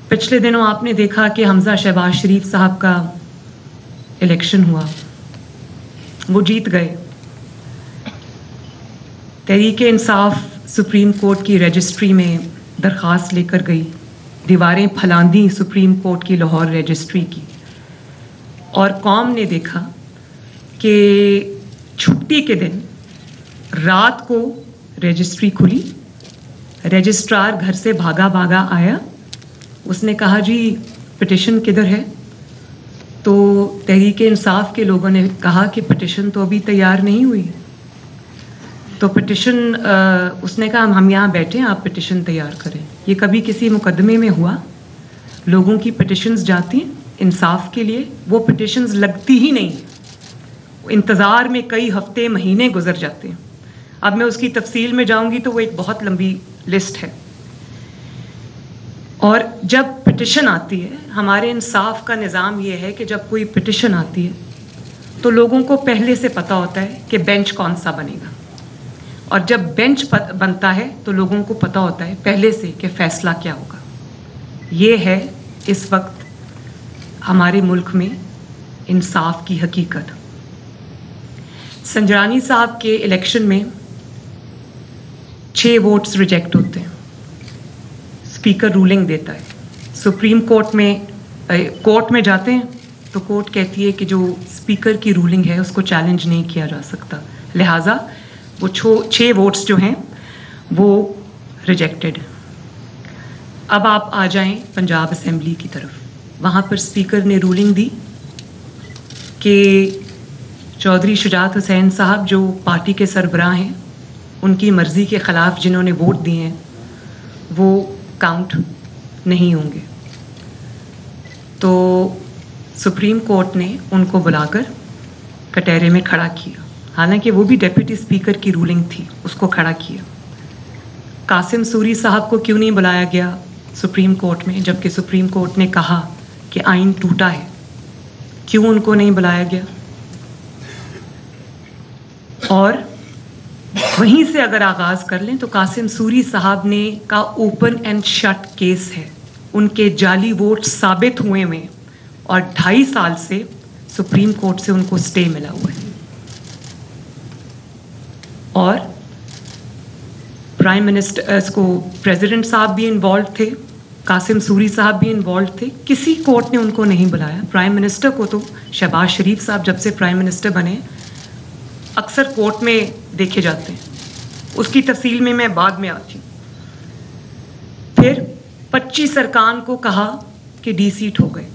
पिछले दिनों आपने देखा कि हमजा शहबाज शरीफ साहब का इलेक्शन हुआ, वो जीत गए। तहरीके इंसाफ सुप्रीम कोर्ट की रजिस्ट्री में दरख्वास्त लेकर गई, दीवारें फैलांदी सुप्रीम कोर्ट की लाहौर रजिस्ट्री की, और कौम ने देखा कि छुट्टी के दिन रात को रजिस्ट्री खुली, रजिस्ट्रार घर से भागा भागा आया, उसने कहा जी पिटिशन किधर है? तो तहरीके इंसाफ के लोगों ने कहा कि पिटिशन तो अभी तैयार नहीं हुई। तो पिटिशन उसने कहा हम यहाँ बैठे हैं, आप पिटिशन तैयार करें। ये कभी किसी मुकदमे में हुआ? लोगों की पिटिशन्स जाती हैं इंसाफ के लिए, वो पिटिशन्स लगती ही नहीं, इंतज़ार में कई हफ्ते महीने गुजर जाते हैं। अब मैं उसकी तफसील में जाऊंगी तो वो एक बहुत लंबी लिस्ट है। और जब पिटिशन आती है, हमारे इंसाफ का निज़ाम ये है कि जब कोई पिटिशन आती है तो लोगों को पहले से पता होता है कि बेंच कौन सा बनेगा, और जब बेंच बनता है तो लोगों को पता होता है पहले से कि फ़ैसला क्या होगा। ये है इस वक्त हमारे मुल्क में इंसाफ की हकीकत। संजरानी साहब के इलेक्शन में 6 वोट्स रिजेक्ट होते हैं, स्पीकर रूलिंग देता है, सुप्रीम कोर्ट में जाते हैं तो कोर्ट कहती है कि जो स्पीकर की रूलिंग है उसको चैलेंज नहीं किया जा सकता, लिहाजा वो 6 वोट्स जो हैं वो रिजेक्टेड। अब आप आ जाएं पंजाब असेंबली की तरफ, वहाँ पर स्पीकर ने रूलिंग दी कि चौधरी शुजात हुसैन साहब जो पार्टी के सरबराह हैं, उनकी मर्ज़ी के ख़िलाफ़ जिन्होंने वोट दिए हैं वो काउंट नहीं होंगे। तो सुप्रीम कोर्ट ने उनको बुलाकर कटहरे में खड़ा किया, हालांकि वो भी डिप्टी स्पीकर की रूलिंग थी, उसको खड़ा किया। कासिम सूरी साहब को क्यों नहीं बुलाया गया सुप्रीम कोर्ट में, जबकि सुप्रीम कोर्ट ने कहा कि आइन टूटा है? क्यों उनको नहीं बुलाया गया? और वहीं से अगर आगाज़ कर लें तो कासिम सूरी साहब ने का ओपन एंड शट केस है, उनके जाली वोट साबित हुए में, और 2.5 साल से सुप्रीम कोर्ट से उनको स्टे मिला हुआ है। और प्राइम मिनिस्टर को प्रेसिडेंट साहब भी इन्वॉल्व थे, कासिम सूरी साहब भी इन्वॉल्व थे, किसी कोर्ट ने उनको नहीं बुलाया। प्राइम मिनिस्टर को तो शहबाज शरीफ साहब जब से प्राइम मिनिस्टर बने अक्सर कोर्ट में देखे जाते हैं, उसकी तफसील में मैं बाद में आती हूँ। फिर 25 अरकान को कहा कि डी सीट हो गए।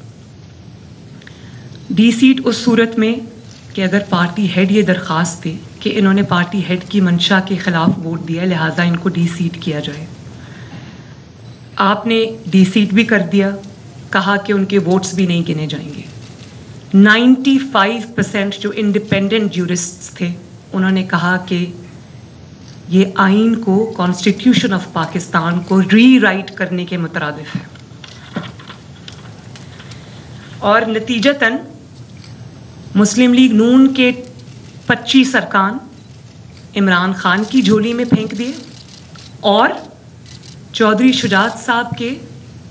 डी सीट उस सूरत में कि अगर पार्टी हेड ये दरख्वास्त दे कि इन्होंने पार्टी हेड की मंशा के ख़िलाफ़ वोट दिया, लिहाजा इनको डी सीट किया जाए। आपने डी सीट भी कर दिया, कहा कि उनके वोट्स भी नहीं गिने जाएंगे। 95% जो इंडिपेंडेंट ज्यूरिस्ट्स थे उन्होंने कहा कि ये आइन को, कॉन्स्टिट्यूशन ऑफ पाकिस्तान को रीराइट करने के मुतरादिफ है। और नतीजतन मुस्लिम लीग नून के 25 अरकान इमरान खान की झोली में फेंक दिए, और चौधरी शुजात साहब के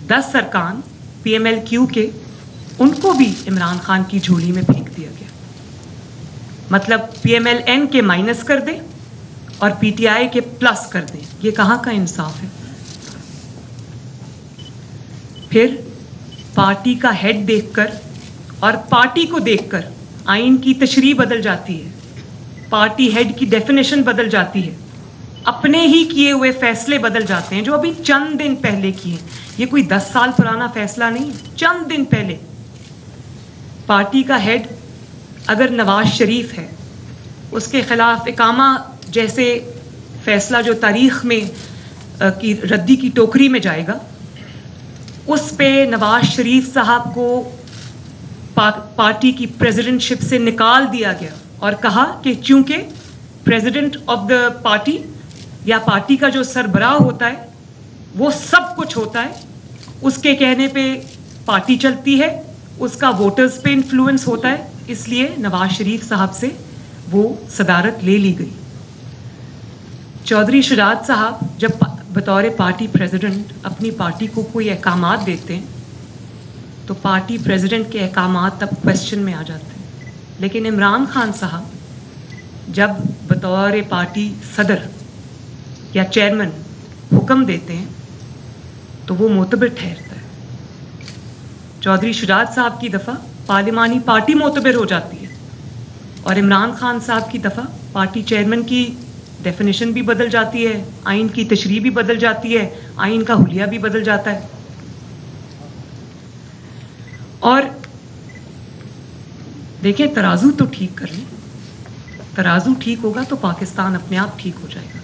10 अरकान PMLQ के, उनको भी इमरान खान की झोली में फेंक दिया गया। मतलब PMLN के माइनस कर दें और PTI के प्लस कर दें, ये कहाँ का इंसाफ है? फिर पार्टी का हेड देखकर और पार्टी को देखकर आइन की तशरीह बदल जाती है, पार्टी हेड की डेफिनेशन बदल जाती है, अपने ही किए हुए फैसले बदल जाते हैं जो अभी चंद दिन पहले किए। ये कोई 10 साल पुराना फैसला नहीं, चंद दिन पहले। पार्टी का हेड अगर नवाज शरीफ है, उसके खिलाफ इकामा जैसे फैसला जो तारीख में की रद्दी की टोकरी में जाएगा, उस पे नवाज शरीफ साहब को पार्टी की प्रेसिडेंटशिप से निकाल दिया गया और कहा कि चूंकि प्रेसिडेंट ऑफ द पार्टी या पार्टी का जो सरबराह होता है वो सब कुछ होता है, उसके कहने पे पार्टी चलती है, उसका वोटर्स पे इन्फ्लुएंस होता है, इसलिए नवाज शरीफ साहब से वो सदारत ले ली गई। चौधरी शुजात साहब जब बतौर पार्टी प्रेसिडेंट अपनी पार्टी को कोई अहकामात देते हैं तो पार्टी प्रेसिडेंट के अहकामात तब क्वेश्चन में आ जाते हैं, लेकिन इमरान खान साहब जब बतौर पार्टी सदर या चेयरमैन हुक्म देते हैं तो वो मोतबर ठहरता है। चौधरी शुजात साहब की दफ़ा पार्लिमानी पार्टी मोतबर हो जाती है और इमरान खान साहब की दफ़ा पार्टी चेयरमैन की डेफिनेशन भी बदल जाती है, आइन की तशरीह भी बदल जाती है, आइन का हुलिया भी बदल जाता है। और देखिए, तराजू तो ठीक कर लें, तराजू ठीक होगा तो पाकिस्तान अपने आप ठीक हो जाएगा।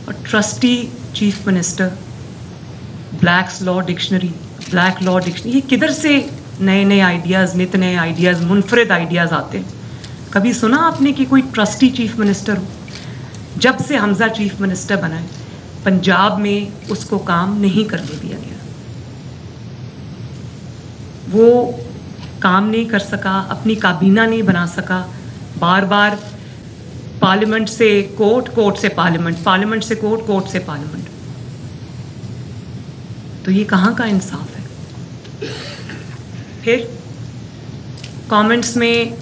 और trustee chief minister, black law dictionary, ये किधर से नए नए आइडियाज़, नित नए आइडियाज़, मुनफरद आइडियाज़ आते हैं? कभी सुना आपने कि कोई ट्रस्टी चीफ मिनिस्टर हो? जब से हमजा चीफ मिनिस्टर बना है, पंजाब में उसको काम नहीं करने दिया गया, वो काम नहीं कर सका, अपनी काबीना नहीं बना सका, बार बार पार्लियामेंट से कोर्ट, कोर्ट से पार्लियामेंट, पार्लियामेंट से कोर्ट, कोर्ट से पार्लियामेंट। तो ये कहाँ का इंसाफ है? फिर कमेंट्स में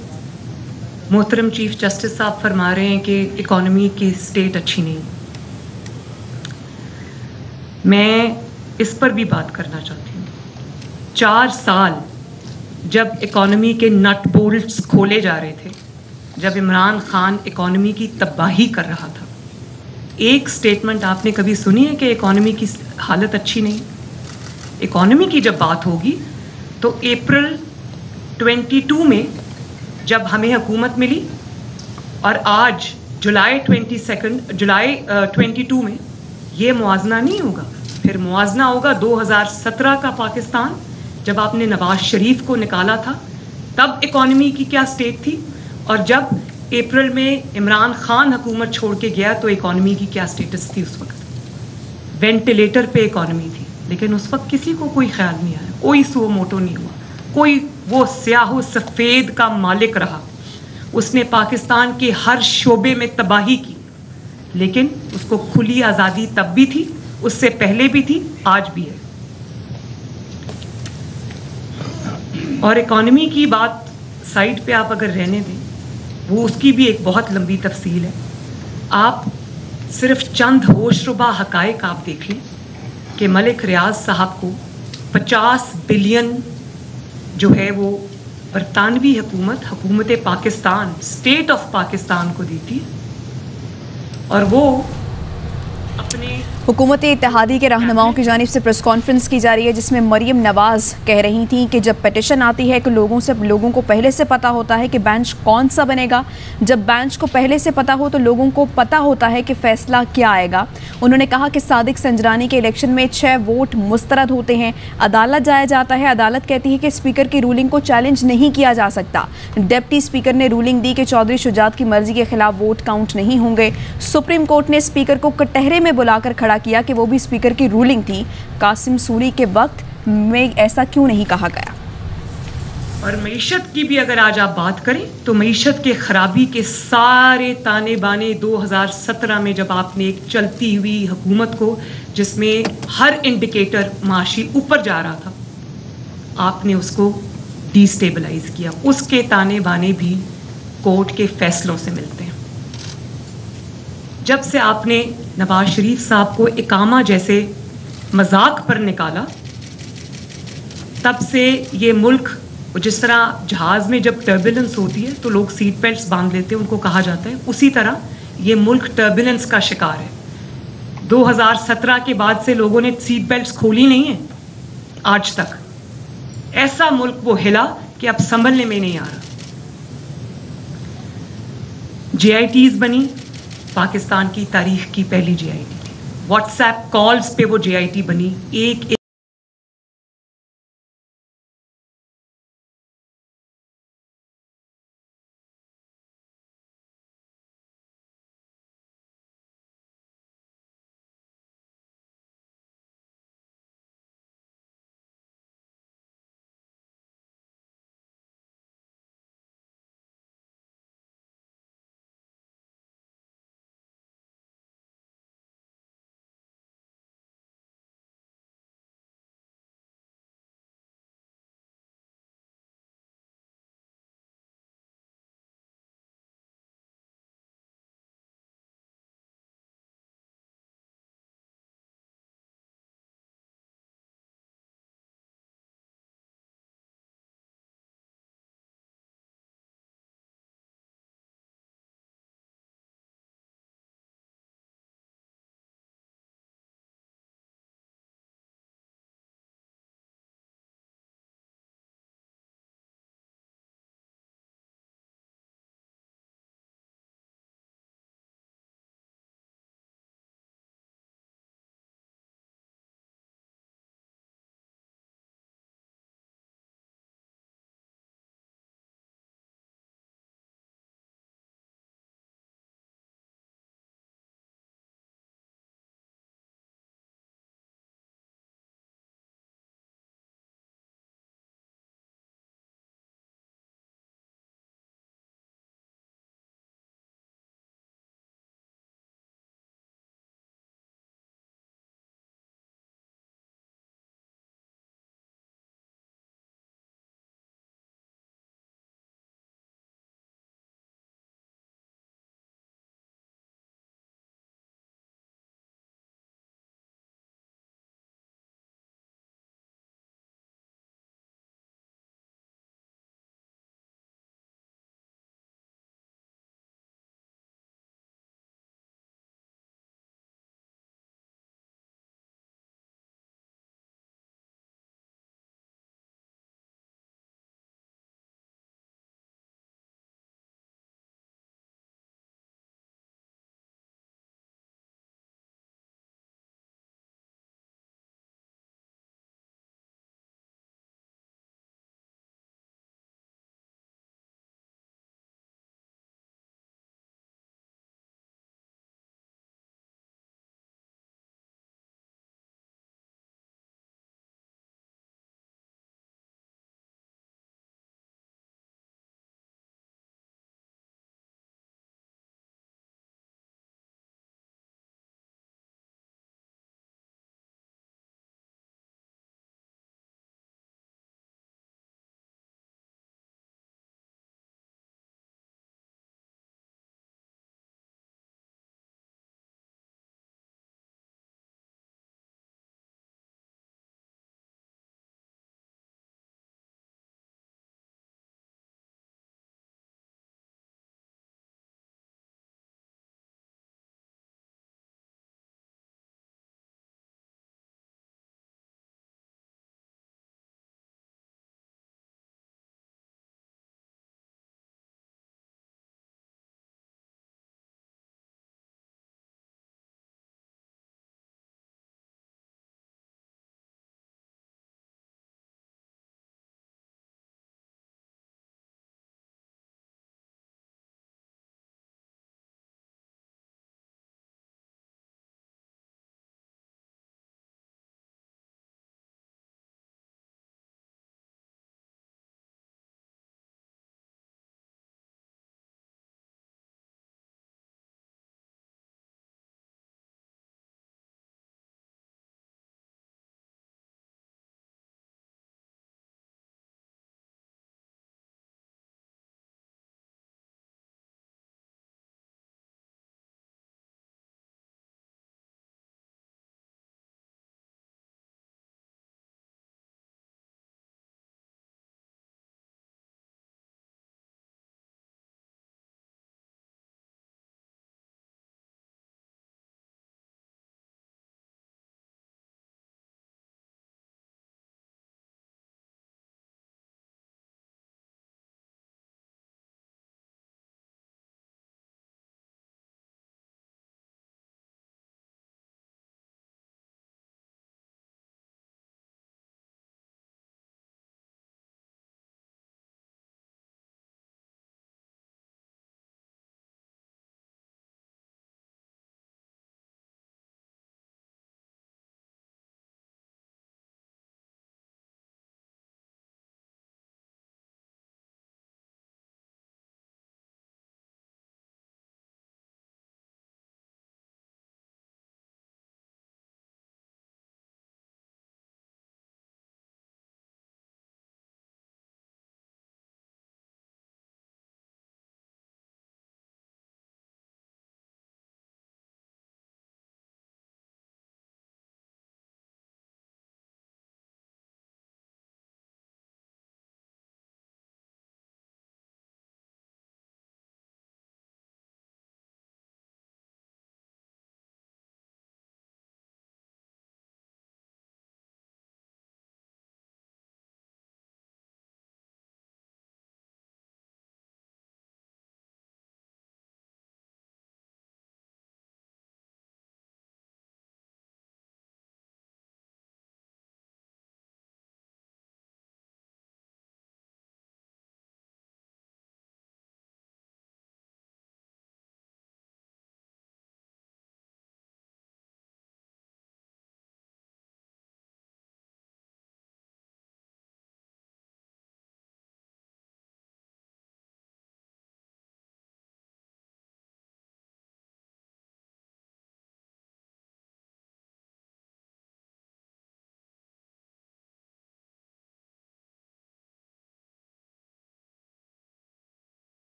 मोहतरम चीफ जस्टिस साहब फरमा रहे हैं कि इकॉनमी की स्टेट अच्छी नहीं। मैं इस पर भी बात करना चाहती हूँ। 4 साल जब इकॉनमी के नट बोल्ट्स खोले जा रहे थे, जब इमरान खान इकॉनमी की तबाही कर रहा था, एक स्टेटमेंट आपने कभी सुनी है कि इकॉनमी की हालत अच्छी नहीं? इकॉनमी की जब बात होगी तो अप्रैल 22 में जब हमें हुकूमत मिली और आज जुलाई 22 में ये मुआजना नहीं होगा, फिर मुआजना होगा 2017 का पाकिस्तान, जब आपने नवाज शरीफ को निकाला था तब इकॉनमी की क्या स्टेट थी, और जब अप्रैल में इमरान खान हुकूमत छोड़ के गया तो इकॉनमी की क्या स्टेटस थी। उस वक्त वेंटिलेटर पे इकॉनमी थी, लेकिन उस वक्त किसी को कोई ख्याल नहीं आया, कोई सो मोटो नहीं हुआ, कोई वो स्याह सफ़ेद का मालिक रहा, उसने पाकिस्तान के हर शोबे में तबाही की, लेकिन उसको खुली आज़ादी तब भी थी, उससे पहले भी थी, आज भी है। और इकॉनमी की बात साइड पे आप अगर रहने दें, वो उसकी भी एक बहुत लंबी तफसील है। आप सिर्फ चंद होशरुबा हकायक आप देख लें कि मलिक रियाज साहब को 50 बिलियन जो है वो बरतानवी हुकूमत पाकिस्तान, स्टेट ऑफ पाकिस्तान को दी थी, और वो अपने हुकूमत इत्तेहादी के रहनुमाओं की जानिब से प्रेस कॉन्फ्रेंस की जा रही है, जिसमें मरियम नवाज़ कह रही थी कि जब पिटिशन आती है कि लोगों को पहले से पता होता है कि बेंच कौन सा बनेगा, जब बेंच को पहले से पता हो तो लोगों को पता होता है कि फ़ैसला क्या आएगा। उन्होंने कहा कि सादिक संजरानी के इलेक्शन में 6 वोट मुस्तरद होते हैं, अदालत जाया जाता है, अदालत कहती है कि स्पीकर की रूलिंग को चैलेंज नहीं किया जा सकता। डिप्टी स्पीकर ने रूलिंग दी कि चौधरी शुजात की मर्जी के खिलाफ वोट काउंट नहीं होंगे। सुप्रीम कोर्ट ने स्पीकर को कटहरे में बुलाकर खड़ा किया कि वो भी स्पीकर की रूलिंग थी, कासिम सूरी के वक्त में ऐसा क्यों नहीं कहा गया। और मईशत की भी अगर आज आप बात करें तो मईशत के खराबी के सारे ताने बाने 2017 में जब आपने एक चलती हुई हुकूमत को, जिसमें हर इंडिकेटर माशी ऊपर जा रहा था, आपने उसको डिस्टेबलाइज किया। उसके ताने बाने भी कोर्ट के फैसलों से मिलते हैं। जब से आपने नवाज शरीफ साहब को इकामा जैसे मजाक पर निकाला, तब से ये मुल्क, जिस तरह जहाज़ में जब टर्बुलेंस होती है तो लोग सीट बेल्ट्स बांध लेते हैं, उनको कहा जाता है, उसी तरह ये मुल्क टर्बुलेंस का शिकार है। 2017 के बाद से लोगों ने सीट बेल्ट्स खोली नहीं है आज तक। ऐसा मुल्क वो हिला कि अब संभलने में नहीं आ रहा। JITs बनी, पाकिस्तान की तारीख की पहली JIT थी। व्हाट्सएप कॉल्स पे वो JIT बनी, एक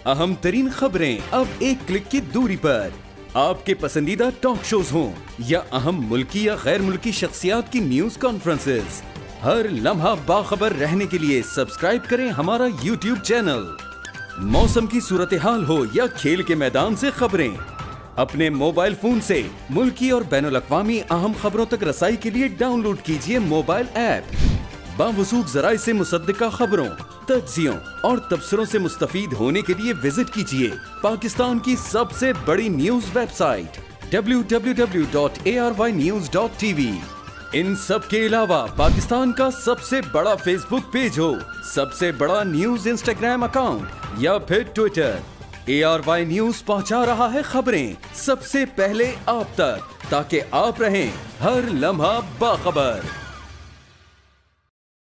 अहम तरीन खबरें अब एक क्लिक की दूरी पर। आपके पसंदीदा टॉक शोज हों या अहम मुल्की या गैर मुल्की शख्सियात की न्यूज कॉन्फ्रेंसेस, हर लम्हा बाखबर रहने के लिए सब्सक्राइब करें हमारा YouTube चैनल। मौसम की सूरत हाल हो या खेल के मैदान से खबरें, अपने मोबाइल फोन से मुल्की और बैनुल अक़वामी अहम खबरों तक रसाई के लिए डाउनलोड कीजिए मोबाइल ऐप। बावसूख ज़राए से मुसद्दिका खबरों, तज्ज़ियों और तबसरों से मुस्तफीद होने के लिए विजिट कीजिए पाकिस्तान की सबसे बड़ी न्यूज वेबसाइट www.arYnews.tv। इन सब के अलावा पाकिस्तान का सबसे बड़ा फेसबुक पेज हो, सबसे बड़ा न्यूज इंस्टाग्राम अकाउंट या फिर ट्विटर, ARY न्यूज पहुंचा रहा है खबरें सबसे पहले आप तक, ताकि आप रहें हर लम्हा बाखबर।